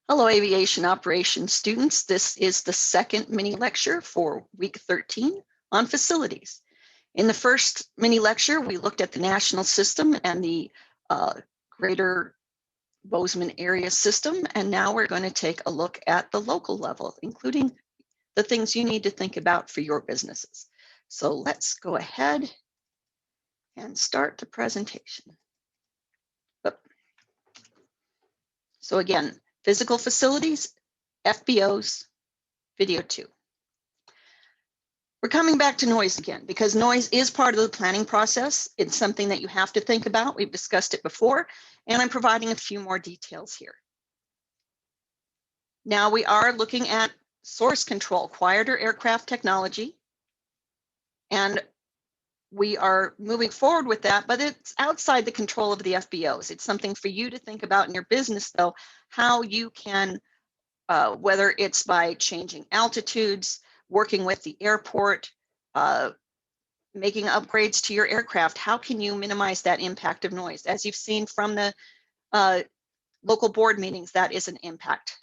Hello, aviation operations students. This is the second mini lecture for week 13 on facilities. In the first mini lecture, we looked at the national system and the greater Bozeman area system, and now we're going to take a look at the local level, including the things you need to think about for your businesses. So let's go ahead and start the presentation. So again, physical facilities, FBOs, video 2. We're coming back to noise again because noise is part of the planning process. It's something that you have to think about. We've discussed it before, and I'm providing a few more details here. Now we are looking at source control, quieter aircraft technology, and we are moving forward with that, but it's outside the control of the FBOs. It's something for you to think about in your business, though, how you can, whether it's by changing altitudes, working with the airport, making upgrades to your aircraft, how can you minimize that impact of noise? As you've seen from the local board meetings, that is an impact.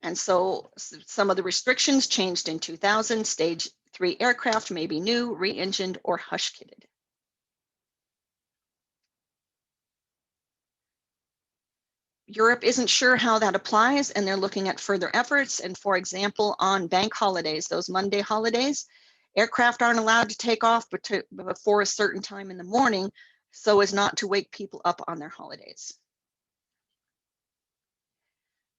And so some of the restrictions changed in 2000. Stage 3 aircraft may be new, re-engined, or hush-kitted. Europe isn't sure how that applies, and they're looking at further efforts. And for example, on bank holidays, those Monday holidays, aircraft aren't allowed to take off before a certain time in the morning, so as not to wake people up on their holidays.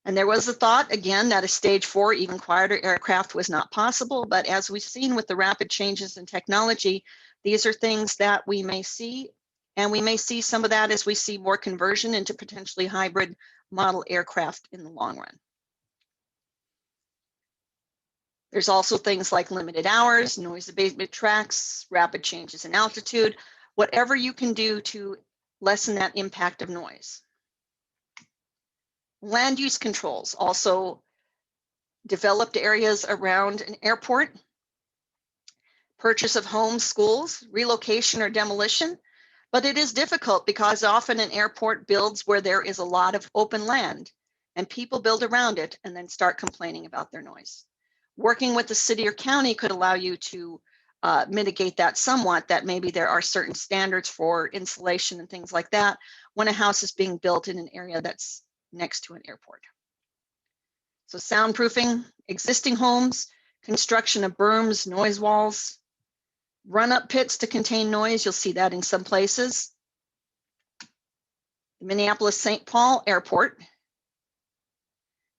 And there was a thought, again, that a stage 4, even quieter aircraft was not possible. But as we've seen with the rapid changes in technology, these are things that we may see. And we may see some of that as we see more conversion into potentially hybrid model aircraft in the long run. There's also things like limited hours, noise abatement tracks, rapid changes in altitude, whatever you can do to lessen that impact of noise. Land use controls, also developed areas around an airport, purchase of homes, schools, relocation or demolition. But it is difficult because often an airport builds where there is a lot of open land and people build around it and then start complaining about their noise. Working with the city or county could allow you to mitigate that somewhat, that maybe there are certain standards for insulation and things like that when a house is being built in an area that's next to an airport. So soundproofing, existing homes, construction of berms, noise walls, run-up pits to contain noise. You'll see that in some places. The Minneapolis-St. Paul Airport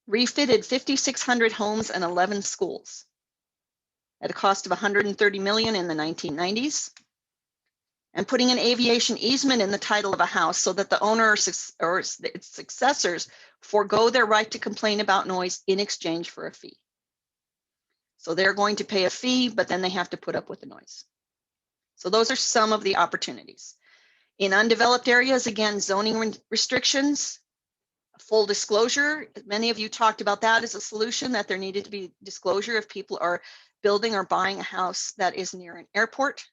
refitted 5,600 homes and 11 schools at a cost of $130 million in the 1990s, and putting an aviation easement in the title of a house so that the owner or its successors forego their right to complain about noise in exchange for a fee. So they're going to pay a fee, but then they have to put up with the noise. So those are some of the opportunities. In undeveloped areas, again, zoning restrictions, full disclosure. Many of you talked about that as a solution, that there needed to be disclosure if people are building or buying a house that is near an airport.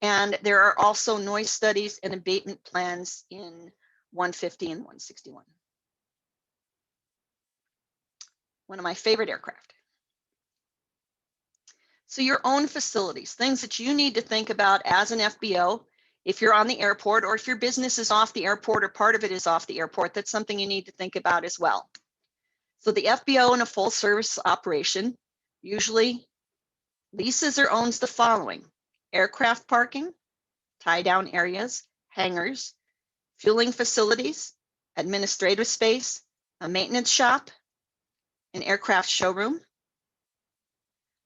And there are also noise studies and abatement plans in 150 and 161. One of my favorite aircraft. So your own facilities, things that you need to think about as an FBO, if you're on the airport or if your business is off the airport or part of it is off the airport, that's something you need to think about as well. So the FBO in a full service operation usually leases or owns the following: aircraft parking, tie down areas, hangars, fueling facilities, administrative space, a maintenance shop, an aircraft showroom.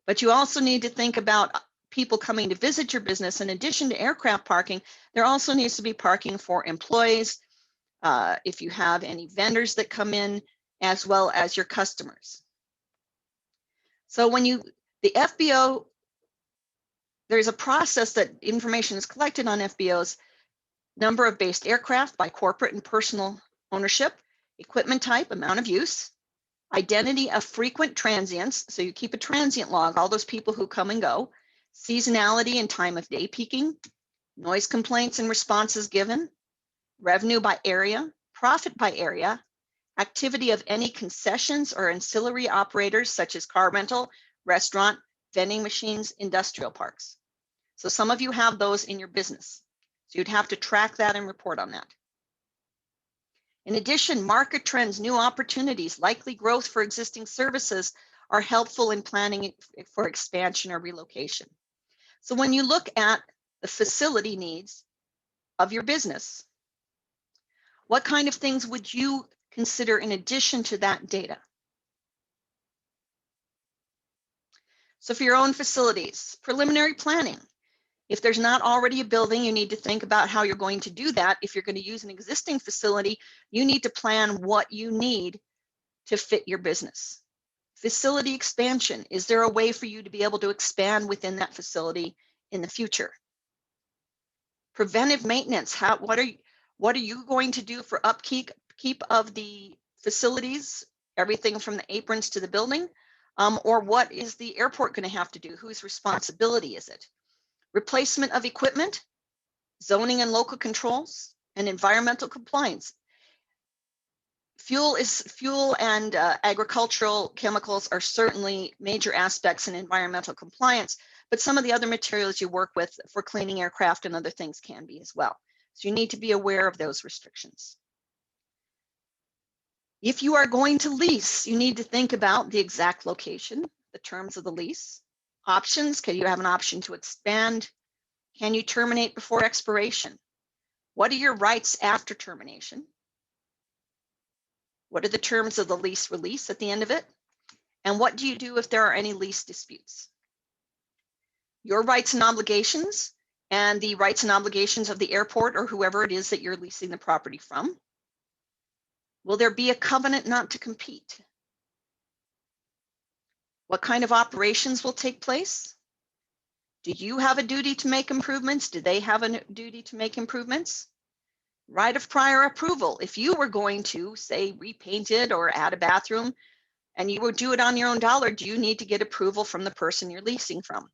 But you also need to think about people coming to visit your business. In addition to aircraft parking, there also needs to be parking for employees, if you have any vendors that come in, as well as your customers. So when the FBO, there's a process that information is collected on FBOs: number of based aircraft by corporate and personal ownership, equipment type, amount of use, identity of frequent transients, so you keep a transient log, all those people who come and go, seasonality and time of day peaking, noise complaints and responses given, revenue by area, profit by area, activity of any concessions or ancillary operators such as car rental, restaurant, vending machines, industrial parks. So some of you have those in your business. So you'd have to track that and report on that. In addition, market trends, new opportunities, likely growth for existing services are helpful in planning for expansion or relocation. So when you look at the facility needs of your business, what kind of things would you consider in addition to that data? So for your own facilities, preliminary planning. If there's not already a building, you need to think about how you're going to do that. If you're going to use an existing facility, you need to plan what you need to fit your business. Facility expansion. Is there a way for you to be able to expand within that facility in the future? Preventive maintenance. What are you going to do for upkeep of the facilities? Everything from the aprons to the building? Or what is the airport going to have to do? Whose responsibility is it? Replacement of equipment, zoning and local controls, and environmental compliance. Fuel and agricultural chemicals are certainly major aspects in environmental compliance, but some of the other materials you work with for cleaning aircraft and other things can be as well. So you need to be aware of those restrictions. If you are going to lease, you need to think about the exact location, the terms of the lease, options. Can you have an option to expand? Can you terminate before expiration? What are your rights after termination? What are the terms of the lease release at the end of it? And what do you do if there are any lease disputes? Your rights and obligations and the rights and obligations of the airport or whoever it is that you're leasing the property from. Will there be a covenant not to compete? What kind of operations will take place? Do you have a duty to make improvements? Do they have a duty to make improvements? Right of prior approval. If you were going to, say, repaint it or add a bathroom, and you would do it on your own dollar, do you need to get approval from the person you're leasing from?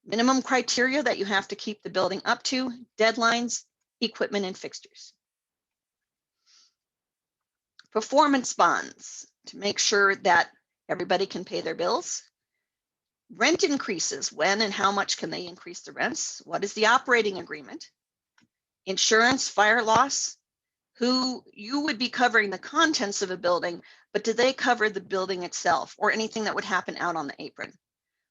Minimum criteria that you have to keep the building up to, deadlines, equipment and fixtures. Performance bonds to make sure that everybody can pay their bills. Rent increases, when and how much can they increase the rents? What is the operating agreement? Insurance, fire loss, who you would be covering the contents of a building, but do they cover the building itself or anything that would happen out on the apron?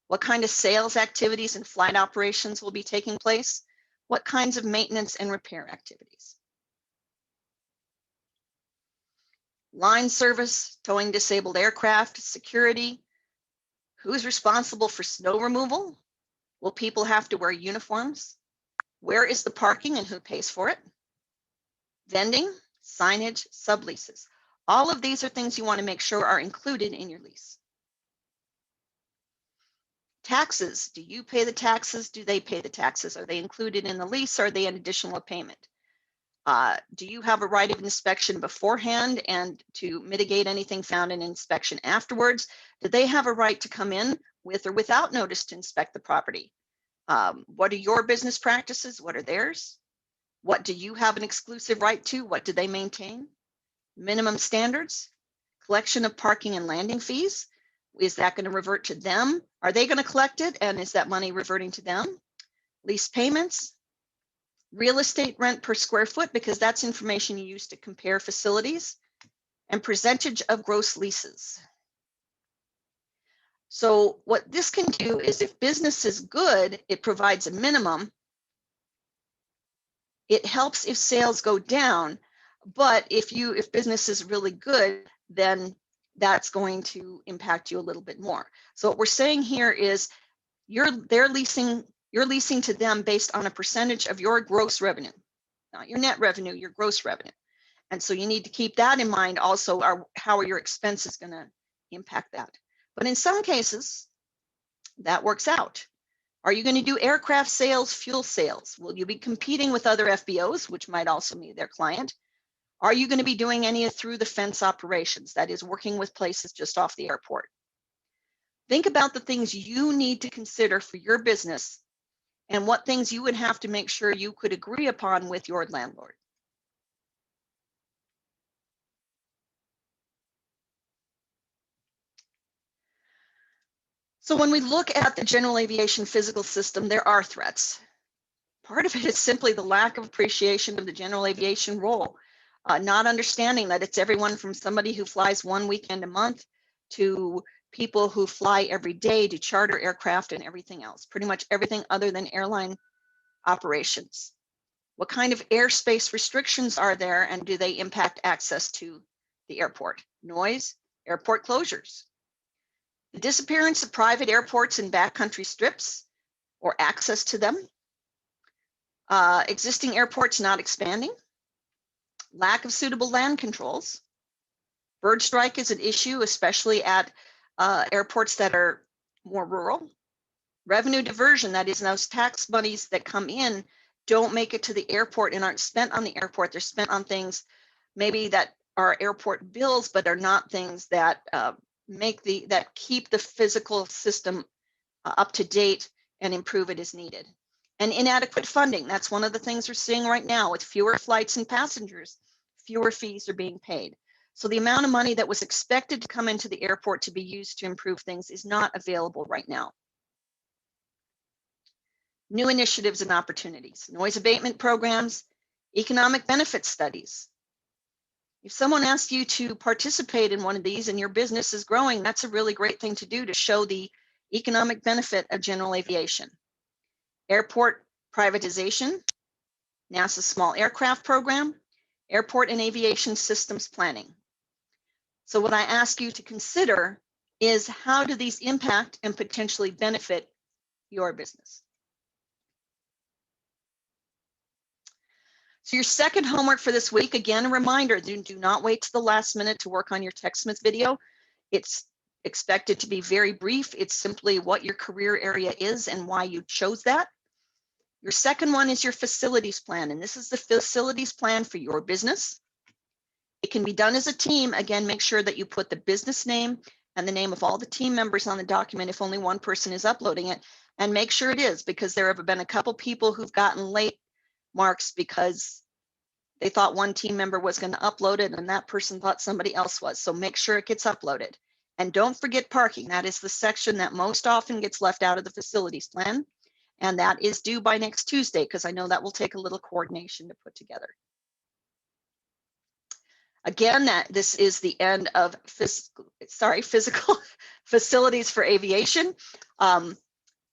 What kind of sales activities and flight operations will be taking place? What kinds of maintenance and repair activities? Line service, towing disabled aircraft, security. Who's responsible for snow removal? Will people have to wear uniforms? Where is the parking and who pays for it? Vending, signage, subleases. All of these are things you want to make sure are included in your lease. Taxes. Do you pay the taxes? Do they pay the taxes? Are they included in the lease? Or are they an additional payment? Do you have a right of inspection beforehand and to mitigate anything found in inspection afterwards? Do they have a right to come in with or without notice to inspect the property? What are your business practices? What are theirs? What do you have an exclusive right to? What do they maintain? Minimum standards, collection of parking and landing fees. Is that going to revert to them? Are they going to collect it? And is that money reverting to them? Lease payments, real estate rent per square foot, because that's information you use to compare facilities, and percentage of gross leases. So what this can do is if business is good, it provides a minimum. It helps if sales go down, but if business is really good, then that's going to impact you a little bit more. So what we're saying here is you're leasing to them based on a percentage of your gross revenue, not your net revenue, your gross revenue. And so you need to keep that in mind also. How are your expenses going to impact that? But in some cases, that works out. Are you going to do aircraft sales, fuel sales? Will you be competing with other FBOs, which might also be their client? Are you going to be doing any through the fence operations, that is working with places just off the airport? Think about the things you need to consider for your business and what things you would have to make sure you could agree upon with your landlord. So when we look at the general aviation physical system, there are threats. Part of it is simply the lack of appreciation of the general aviation role, not understanding that it's everyone from somebody who flies one weekend a month to people who fly every day, to charter aircraft and everything else, pretty much everything other than airline operations. What kind of airspace restrictions are there, and do they impact access to the airport? Noise, airport closures. The disappearance of private airports and backcountry strips or access to them. Existing airports not expanding. Lack of suitable land controls. Bird strike is an issue, especially at airports that are more rural. Revenue diversion, that is, those tax monies that come in don't make it to the airport and aren't spent on the airport. They're spent on things maybe that are airport bills, but are not things that that keep the physical system up to date and improve it as needed. And inadequate funding, that's one of the things we're seeing right now. With fewer flights and passengers, fewer fees are being paid. So the amount of money that was expected to come into the airport to be used to improve things is not available right now. New initiatives and opportunities, noise abatement programs, economic benefit studies. If someone asks you to participate in one of these and your business is growing, that's a really great thing to do to show the economic benefit of general aviation. Airport privatization, NASA's small aircraft program, airport and aviation systems planning. So what I ask you to consider is, how do these impact and potentially benefit your business? So your second homework for this week, again, a reminder, do not wait to the last minute to work on your TechSmith video. It's expected to be very brief. It's simply what your career area is and why you chose that. Your second one is your facilities plan, and this is the facilities plan for your business. It can be done as a team. Again, make sure that you put the business name and the name of all the team members on the document if only one person is uploading it, and make sure it is, because there have been a couple people who've gotten late marks because they thought one team member was going to upload it and that person thought somebody else was. So make sure it gets uploaded. And don't forget parking. That is the section that most often gets left out of the facilities plan. And that is due by next Tuesday, because I know that will take a little coordination to put together. Again, this is the end of physical facilities for aviation.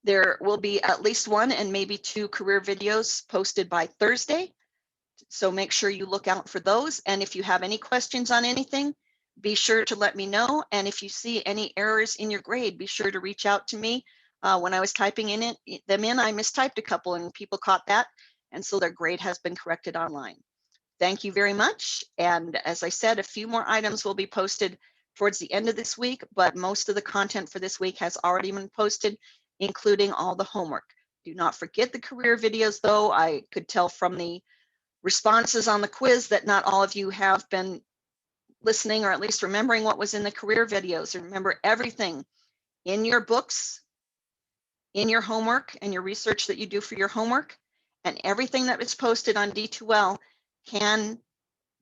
There will be at least one and maybe two career videos posted by Thursday. So make sure you look out for those. And if you have any questions on anything, be sure to let me know. And if you see any errors in your grade, be sure to reach out to me. When I was typing them in, I mistyped a couple and people caught that. And so their grade has been corrected online. Thank you very much. And as I said, a few more items will be posted towards the end of this week, but most of the content for this week has already been posted, including all the homework. Do not forget the career videos, though. I could tell from the responses on the quiz that not all of you have been listening, or at least remembering what was in the career videos. Remember, everything in your books, in your homework and your research that you do for your homework, and everything that is posted on D2L can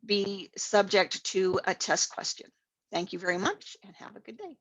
be subject to a test question. Thank you very much and have a good day.